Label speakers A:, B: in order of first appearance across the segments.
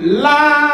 A: La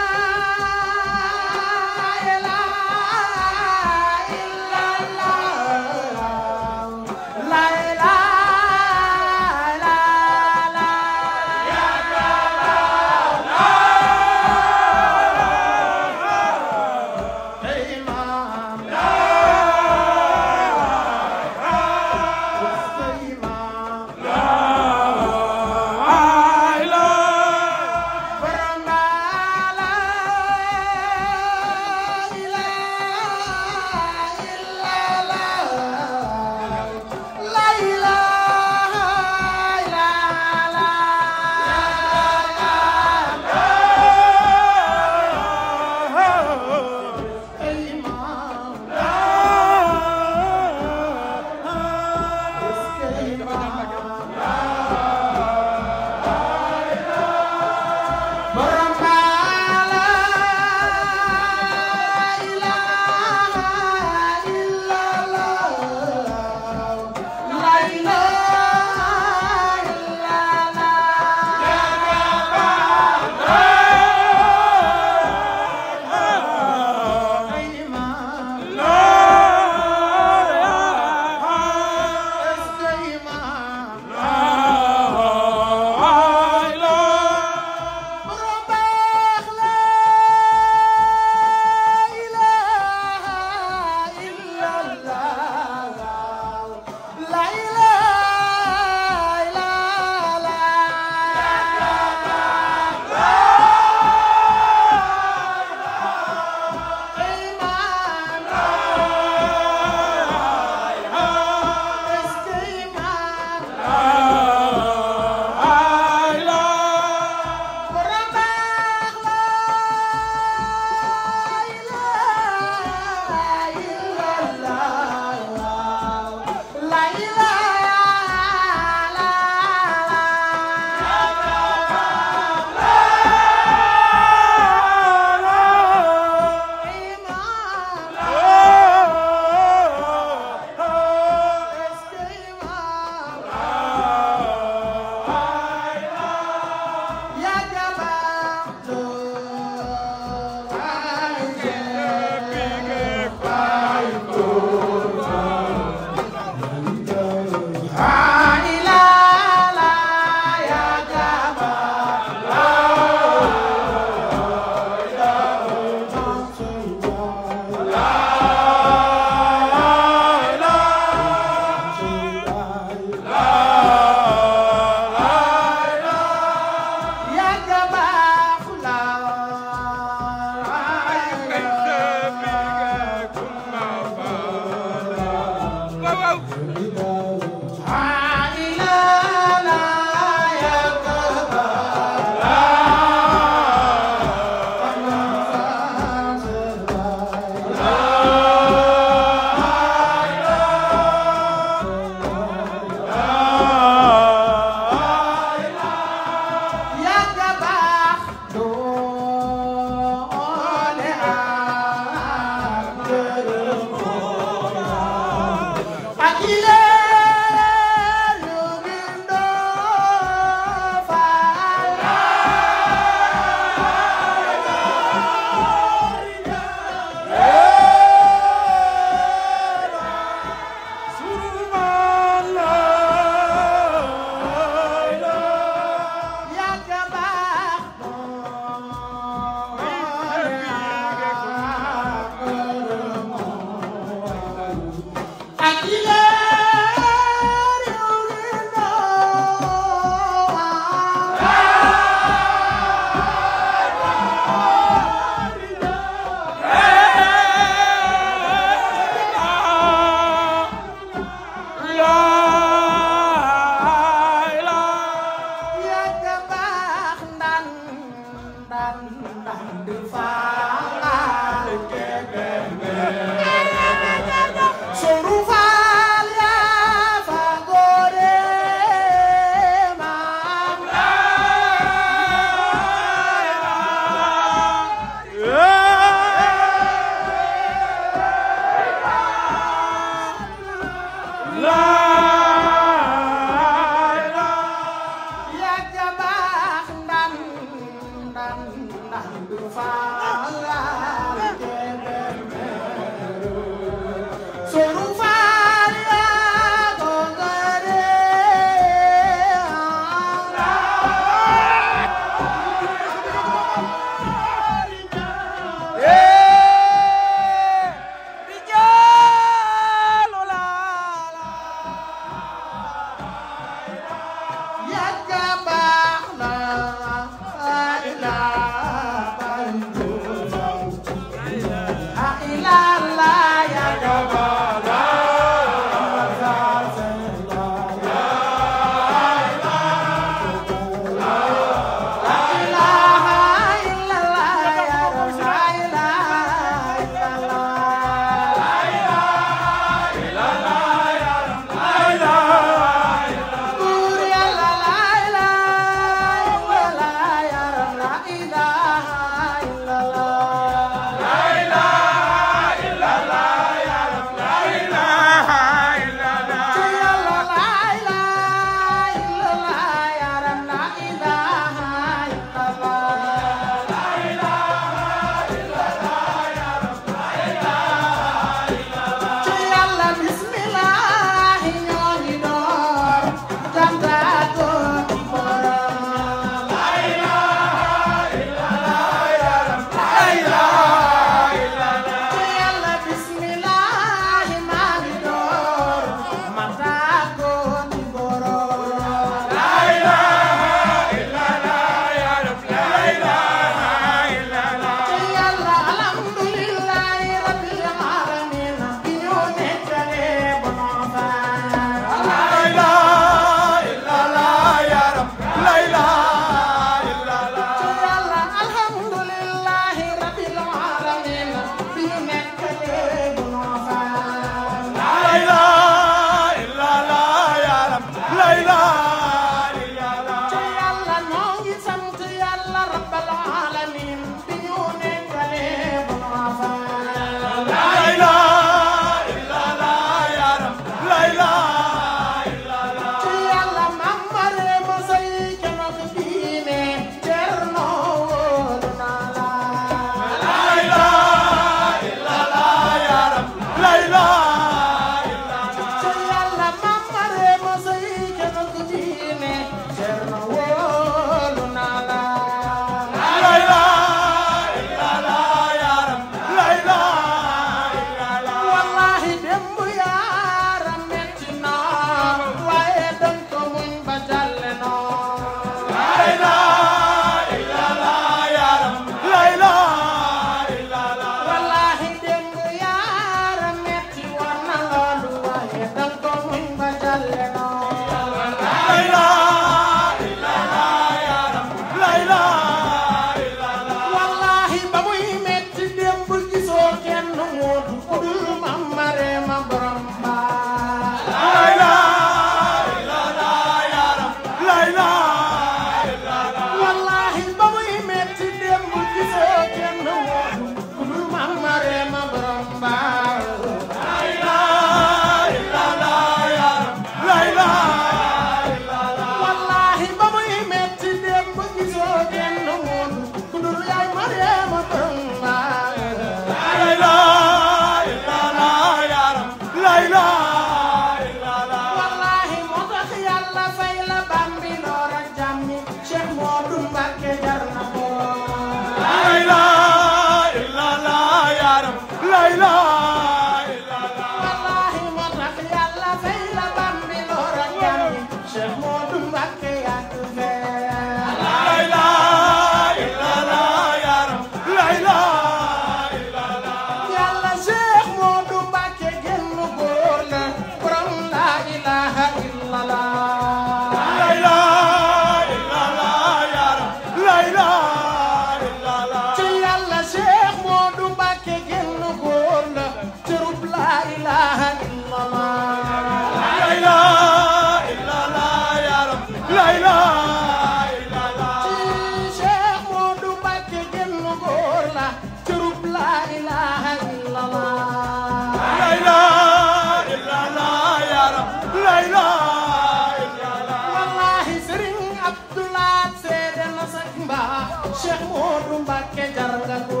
A: Cheikh Modou Mbacké jar nga ko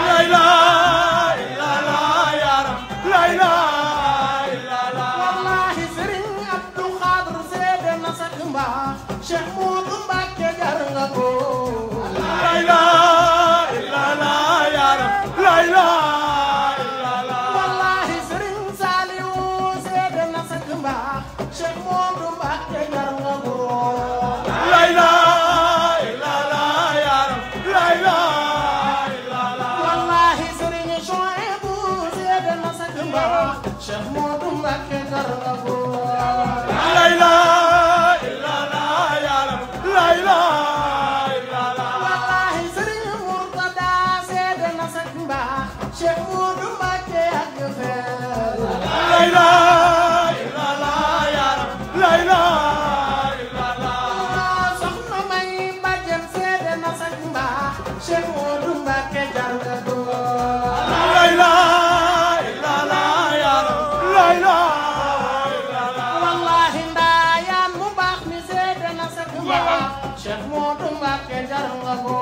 B: la ilaha illallah ya rab la ilaha illallah
A: wallahi Serigne Abdou Khadre seede na sak mbaax Cheikh Modou Mbacké jar nga ko
B: la ilaha illallah ya rab la ilaha illallah
A: wallahi Serigne Saliou seede na sak mbaax Cheikh Modou Mbacké jar nga ko
B: la ilaha illallah ya rab la ilaha illallah
A: wallahi Serigne Chouaïbou seede na sak mbaax Cheikh Modou Mbacké jar nga ko
B: la ilaha illallah ya rab la ilaha illallah
A: wallahi Serigne Mourtada seede na sak mbaax Cheikh Modou Mbacké yàgg fee
B: la ilaha illallah ya rab la ilaha illallah
A: soxna may bàjjen seede na sak mbaax Cheikh Modou Mbacké jar nga ko
B: la ilaha illallah ya rab la ilaha illallah
A: wallahi ndaayaan mu baax mi seede na sak mbaax Cheikh Modou Mbacké jar nga ko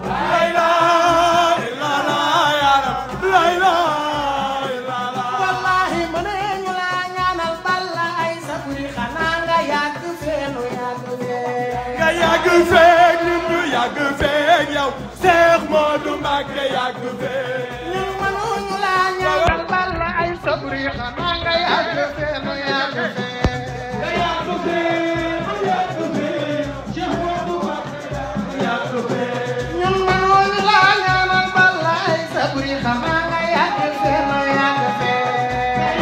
B: la ilaha illallah ya rab la ilaha illallah
A: wallahi mëneñu la ñaanal Balla ay sa buri xanaa nga yàgg feenu yàgg fee
B: nga yàgg feeg ñun ñu yàgg feeg yow Cheikh Modou Mbacké yàgg feeg
A: ñun mënuñu la ñaanal Balla ay sa buri xanaa nga yàgg feenu yàgg fee
B: nga yàgg feeg yàgg feeg Cheikh Modou Mbacké yàgg feeg
A: ñun mënuñu la ñaanal Balla ay sa buri xanaa nga yàgg feenu yàgg fee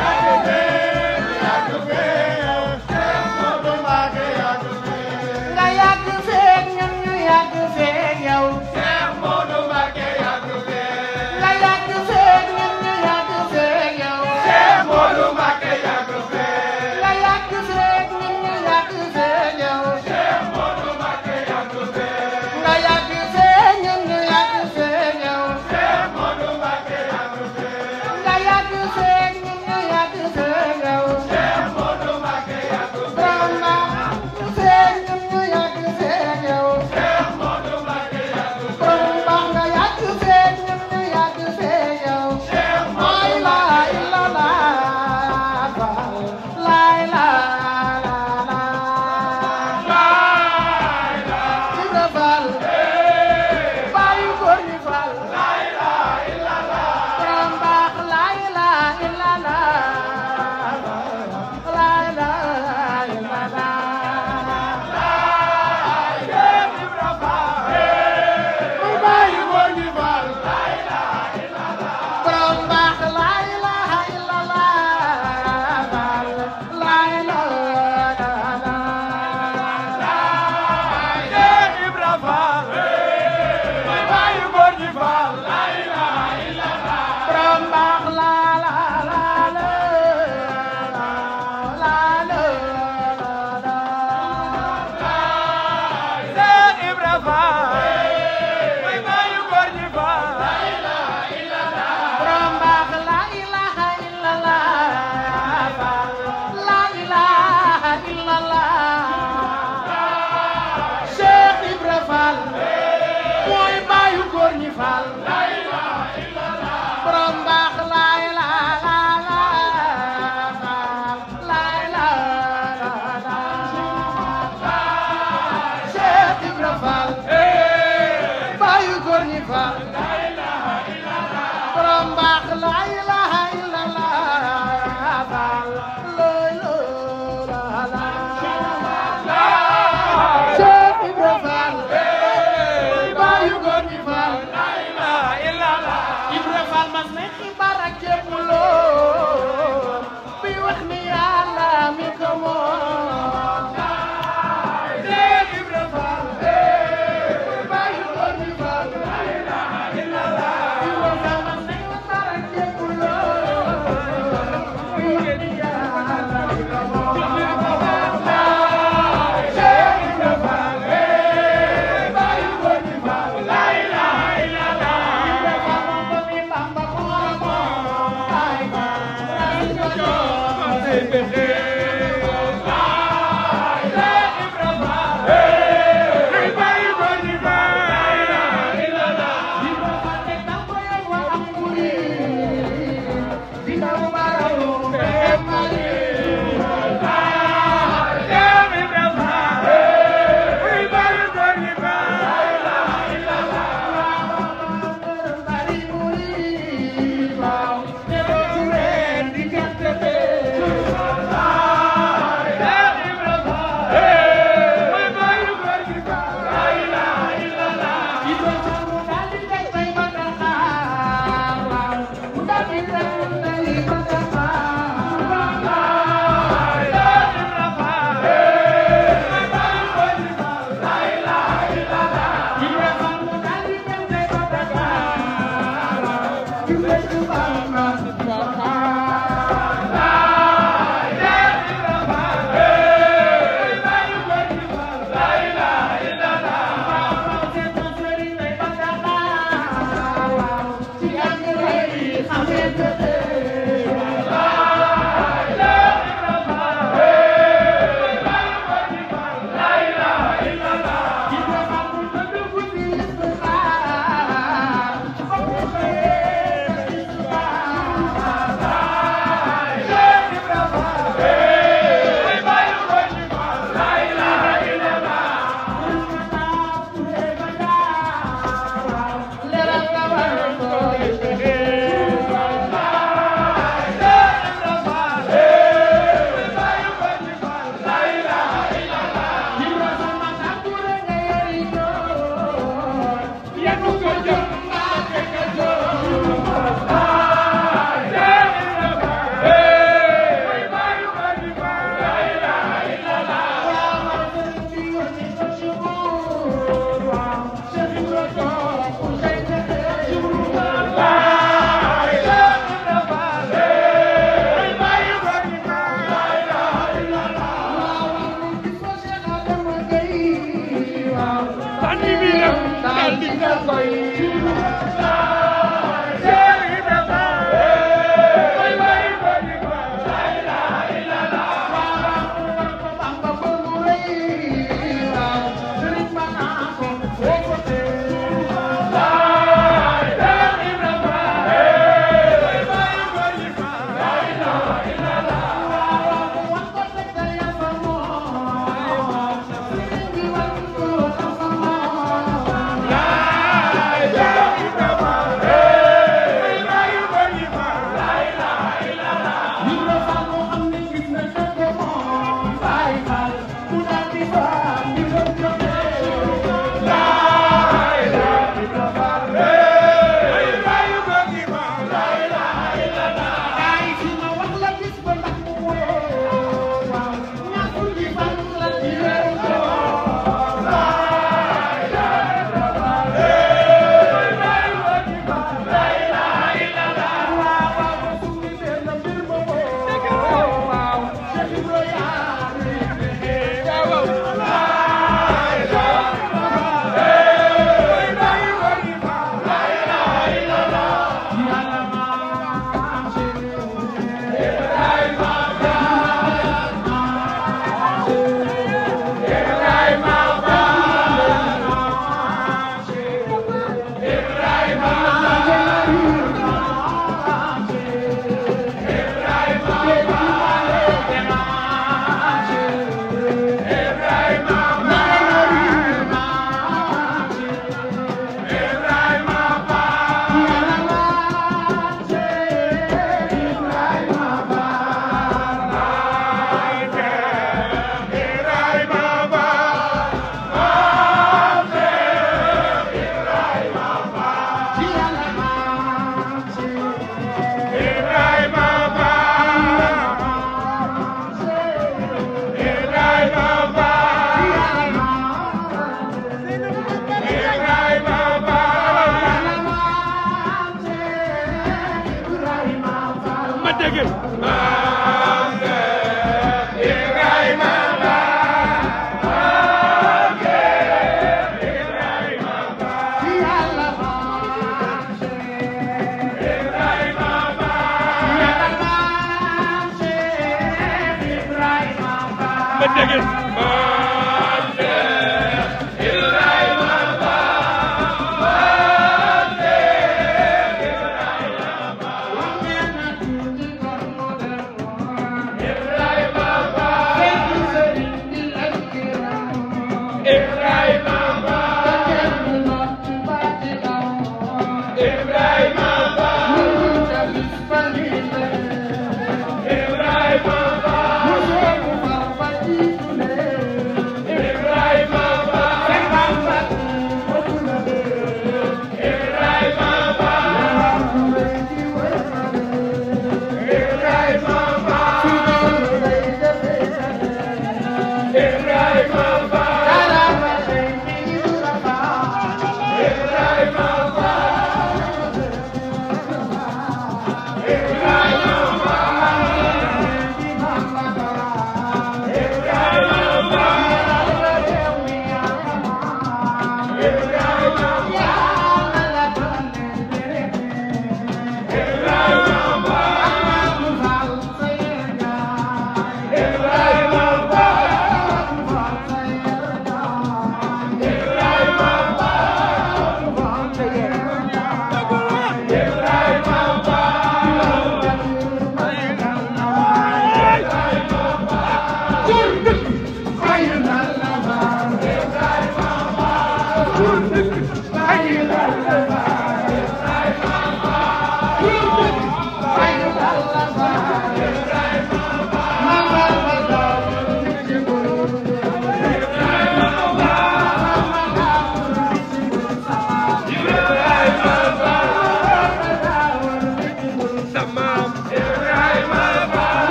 B: yàgg feeg yàgg feeg yow Cheikh Modou Mbacké yàgg feeg
A: nga yàgg feeg ñun ñu yàgg feeg yow
B: Cheikh Modou Mbacké yàgg feeg
A: nga yàgg feeg ñun ñu yàgg feeg yow
B: Cheikh Modou Mbacké yàgg feeg
A: nga yàgg feeg ñun ñu yàgg feeg yow
B: Cheikh Modou Mbacké yàgg feeg
A: nga yàgg feeg ñun ñu yàgg feeg yow
B: Cheikh Modou Mbacké yàgg feeg
A: nga yàgg feeg ñun ñu yàgg feeg yow
B: Cheikh Modou Mbacké yàgg feeg
A: borom na feeg ñun ñu yàgg feeg yow
B: Cheikh Modou Mbacké yàgg feeg
A: borom baax nga yàgg feeg ñun ñu yàgg feeg yow
B: Cheikh
A: la ilaha illallah la ilaha Ibra Fall baayu góor ñi Fall borom baax la ilaha illallah la ilaha illallah
B: Ibra Fall muy bàyyi góor ñi Fall
A: borom baax la ilaha illallah la ilaha
B: Cheikh Ibra Fall muy bàyyi góor ñi Fall
A: borom baax la
B: Cheikh Ibra Fall muy bàyyi góor ñi Fall
A: borom baax la ilaha illallah la ilaha illallah Cheikh Ibra Fall mooy baayu góor ñi Fall borom baax la ilaha Cheikh Ibra Fall Ibrahima Ba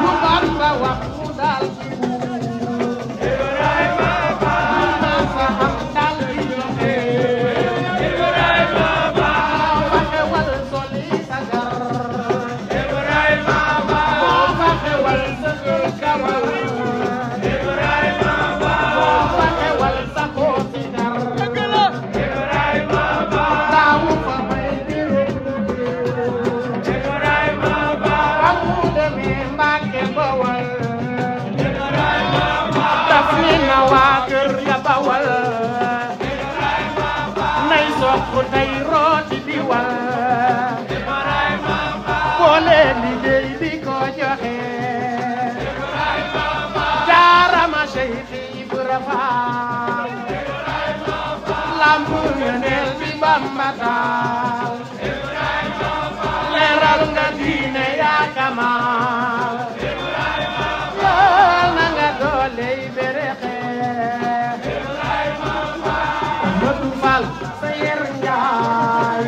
A: lu Bamba wax mu daal di nay rooti di wal boole liggéey di ko joxe jaarama Cheikh Ibra Faal lamp yoneel bi Bamba taal leeral nga diine yaa kamal yool na nga dooley berexe Modou Fall Sayer Njaay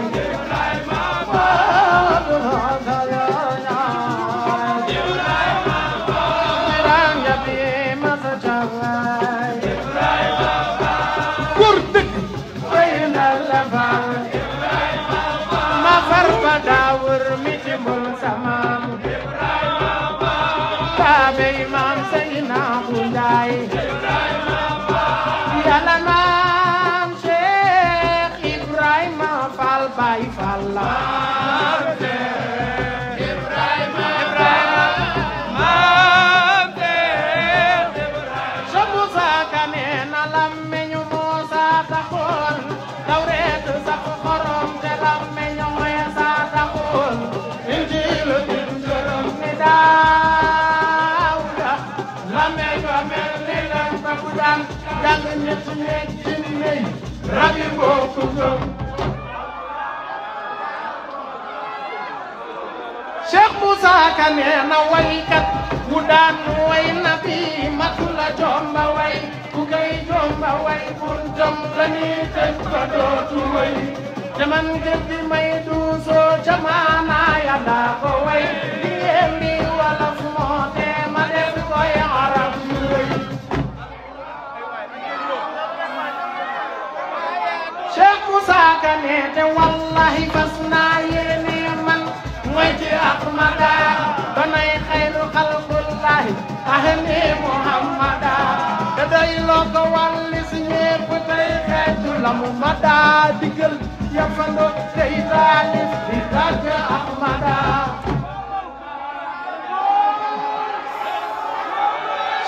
A: Cheikh Moussa Kane na waykat wu daan way na bi matula jomba way ku kay jomba way bun jom la ni tëj ko dootu way jaman jëppi may du soo jamaana yàlla ko way di ngeen di wala fu moo te ma def koy arab yu way Cheikh Moussa Kane te wallahi fas naa yéene man mooy ci Ahmada banay xayru xalqullahi ahli Muhammada da doy loo ko wàlli si ñépp tey xeetu la mu mada digal yafando tey taalif di tàgg Ahmada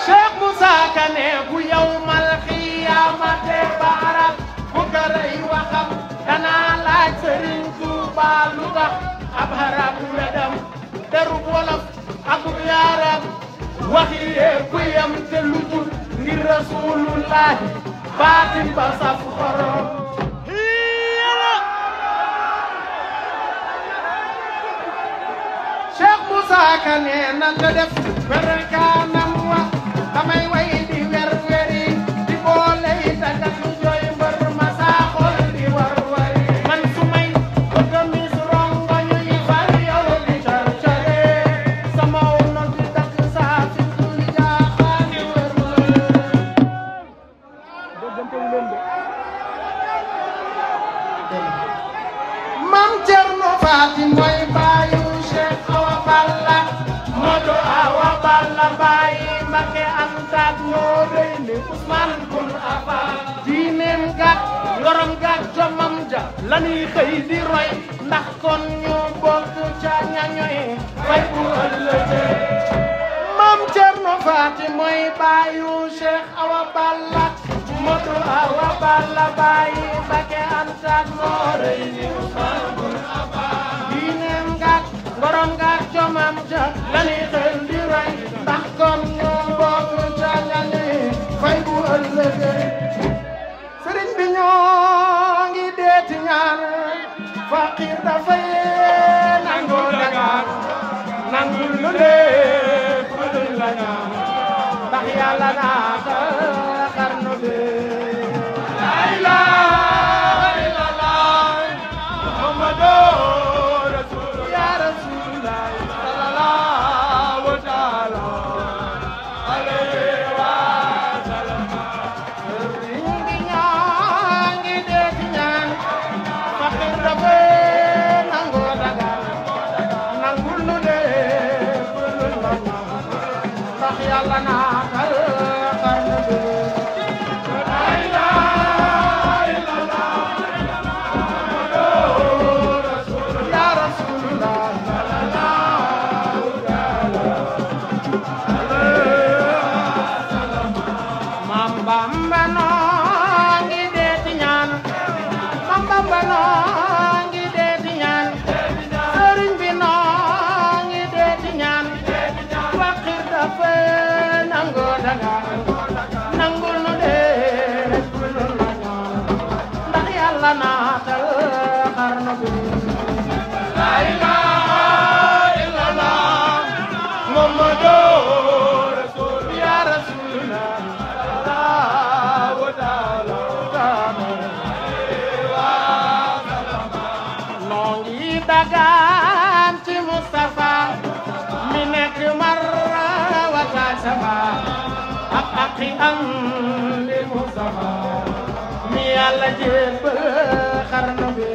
A: Cheikh Moussa Kane bu yawmal xiyaamate barak bu garay waxam danaa laaj Sëriñ Tuuba lu tax ab harab wedam deru wolof ak yaaram waxi yépp yam te lu dul ngir Rasulullahi baatin ba saf xorom Cheikh Moussa Kane na nga def werkaanam wa damay way di weri di boole yi tagat lu jooy mbër ma saa xol di war wari man su may bëgg mis rongo ñuy far yow di carcare sama wono di dakk saa fi dul jaaxaani wër Mam Cerno Faati mooy baayu Cheikh Awa Balla Modou Awa Balla baayi Mbakke Anta ñoo rëy ni Ousmane bun Affan diineem gàtt ngorom gàtt jomam ja lañuy xëy di roy ndax kon ñoo bokk ca ñañoy fay bu ëllëgee Mam Cerno Faati mooy baayu Cheikh Awa Balla Modou Awa Balla baayi Mbakke Anta ñoo rëy ni Ousmane bun Affan diineem gàtt ngorom gàtt jomam ja lañuy xëy di roy ndax kon ñoo bokk ca ñañoy fay bu ëllëgee sëriñ bi ñoo ngi deeti ñaan faqir dafay nangoo dagaan nangul lu lépp luñ la ñaan ndax yàlla naata xarnu bi la ilaha illallah muhammadu rasulullah ya rasulullah baqi am li Mustafa mi Yàlla jébbal xarnu bi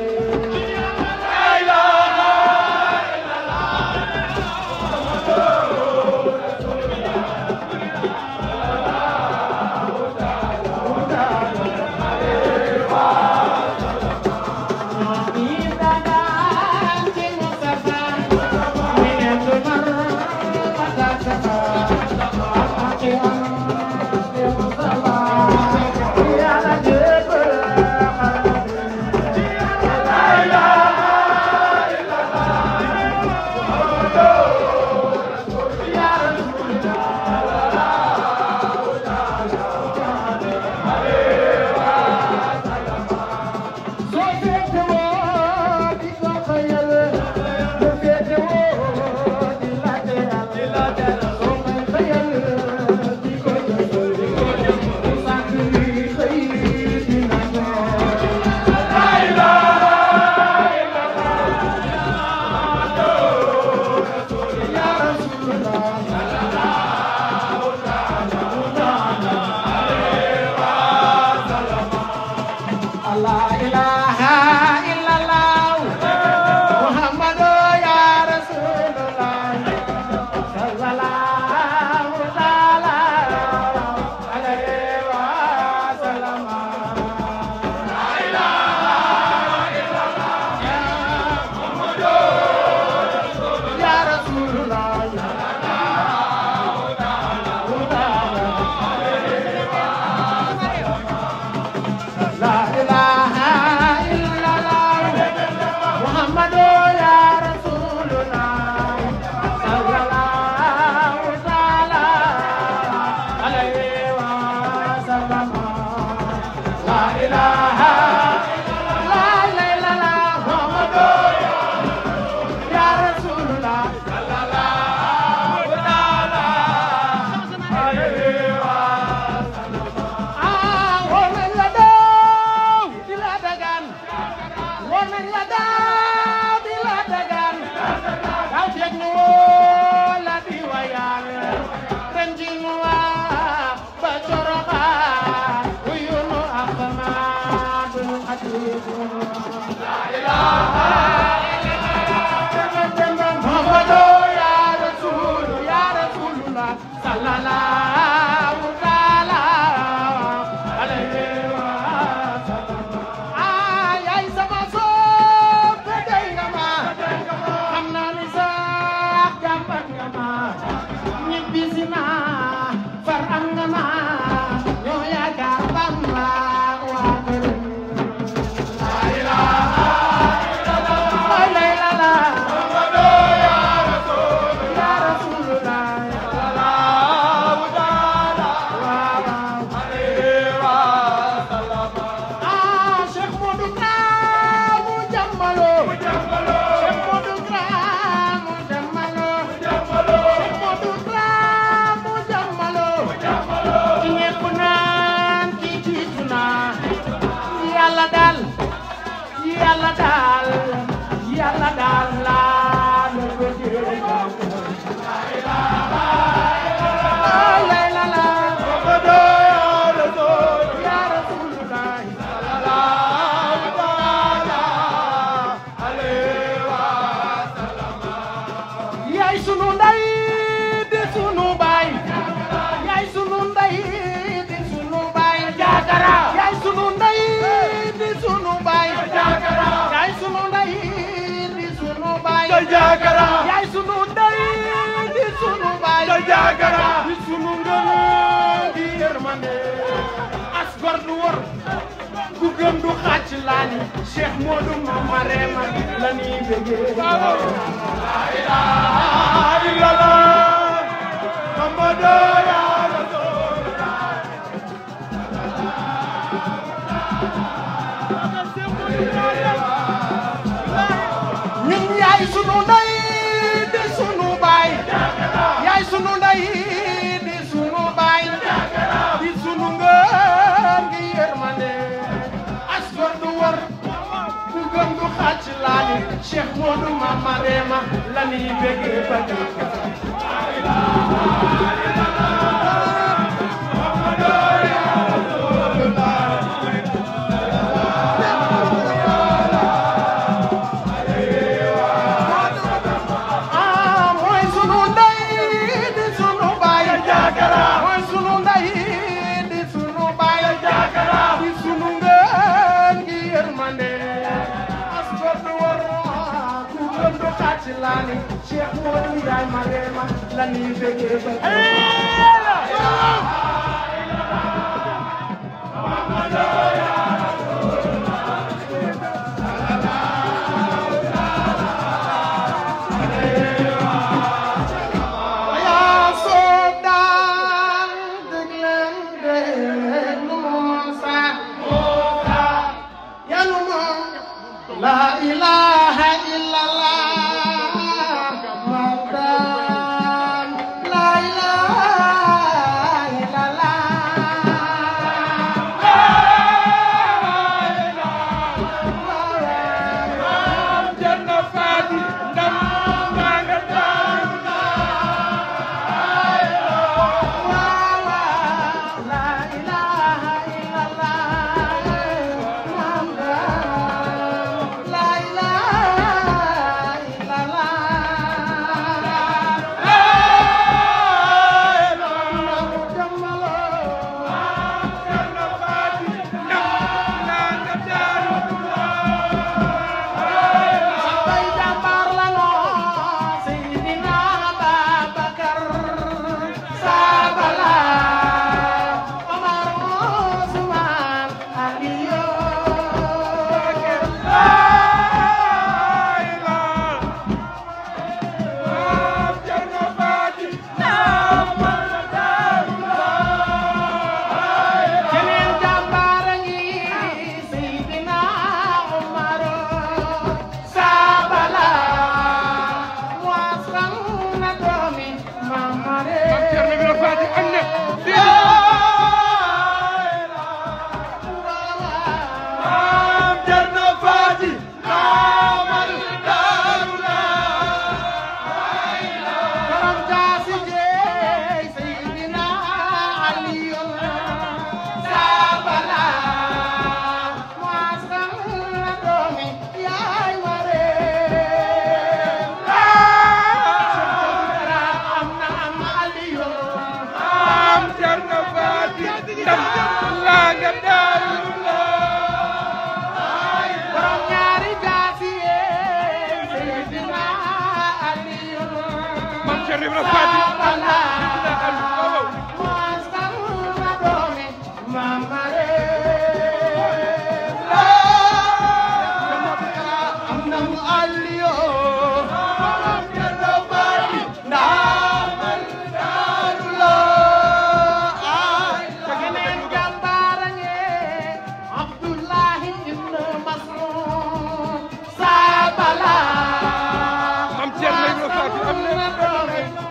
B: Cheikh Modou Mama Rema la ñuy bëggee la ilaha illallah Muhammadu ya Rasulullah ñun yaay sunu ndey di sunu baay yaay sunu ndey di sunu baay di sunu ngëm gi yërmande asgor du war ku gëm du xàcc laani Cheikh Modou Mama Rema la ñuy bëggee ba Silani Cheikh Modou Ndiaye Marema la ñuy bëggee ba La ilaha illallah Maulana la ilaha illallah janna fadi ndam nga daana la ilaha illallah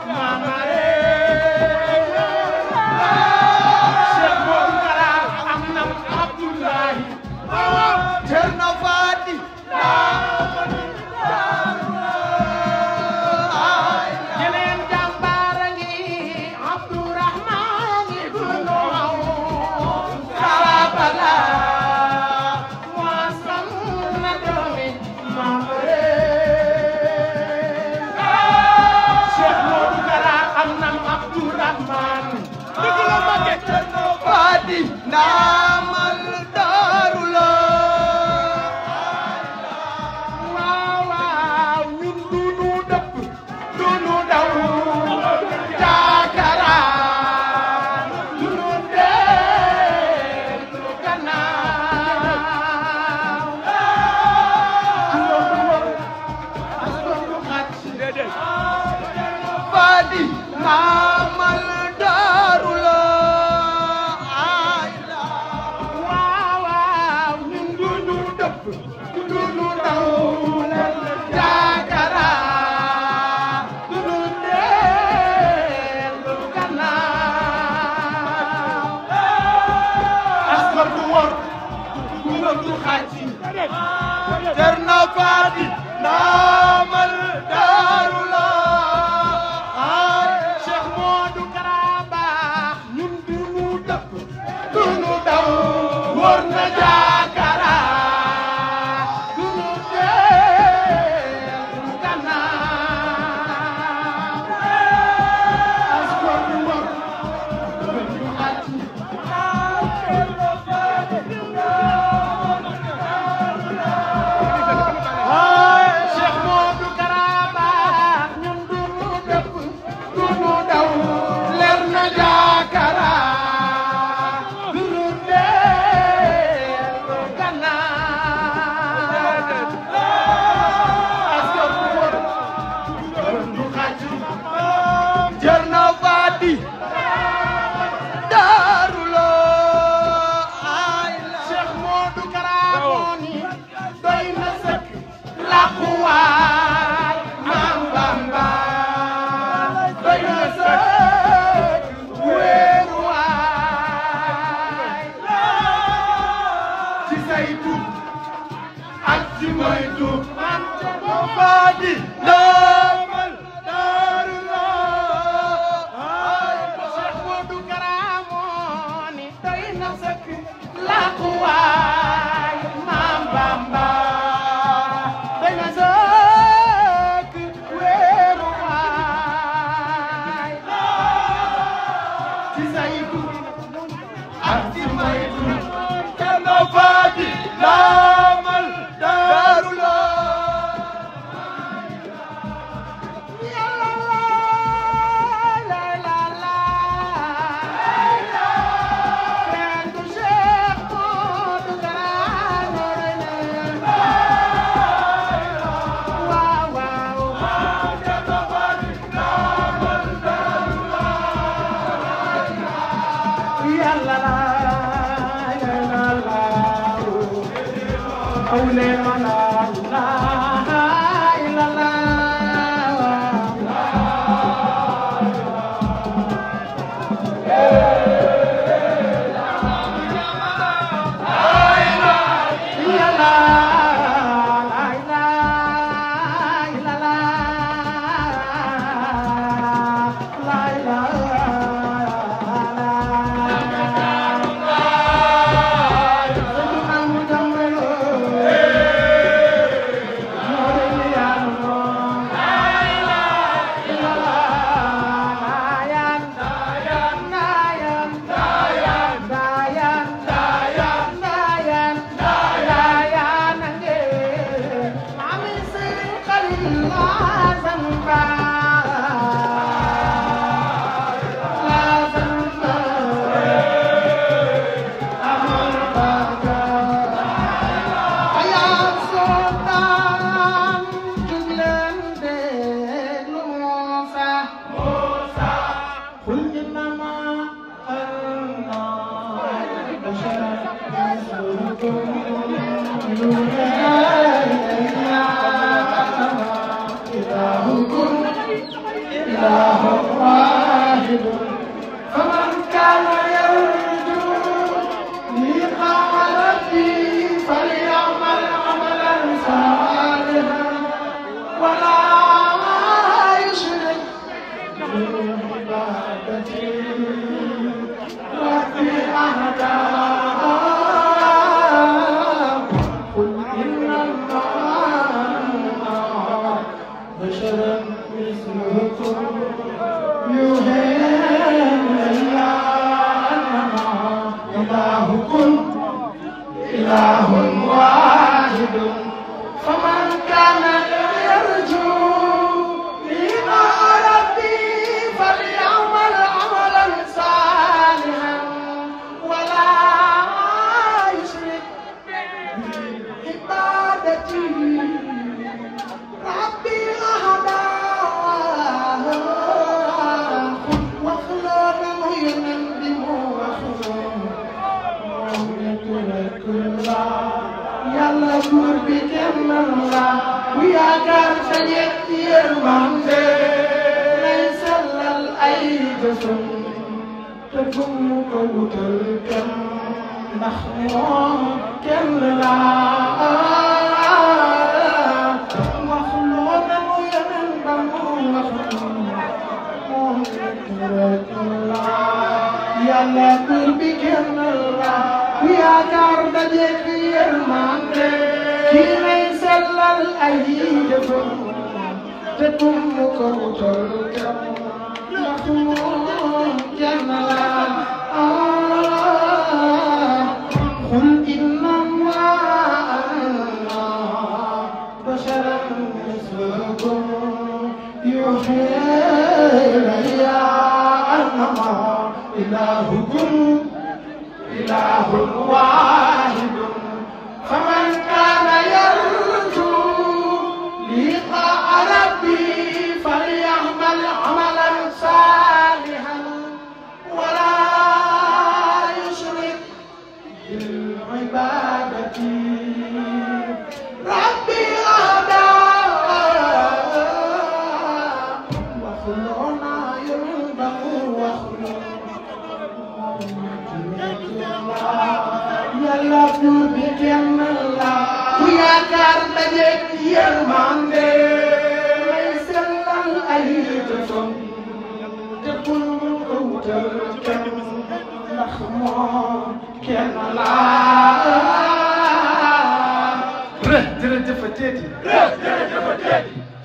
B: Mama maytu ak si maytu kenn faati laamal daaru la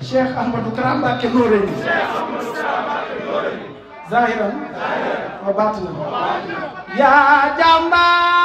A: Cheikh Ahmadou Kara Mbacké Noreyni
B: zahiran wa batinan yaa jàmbaar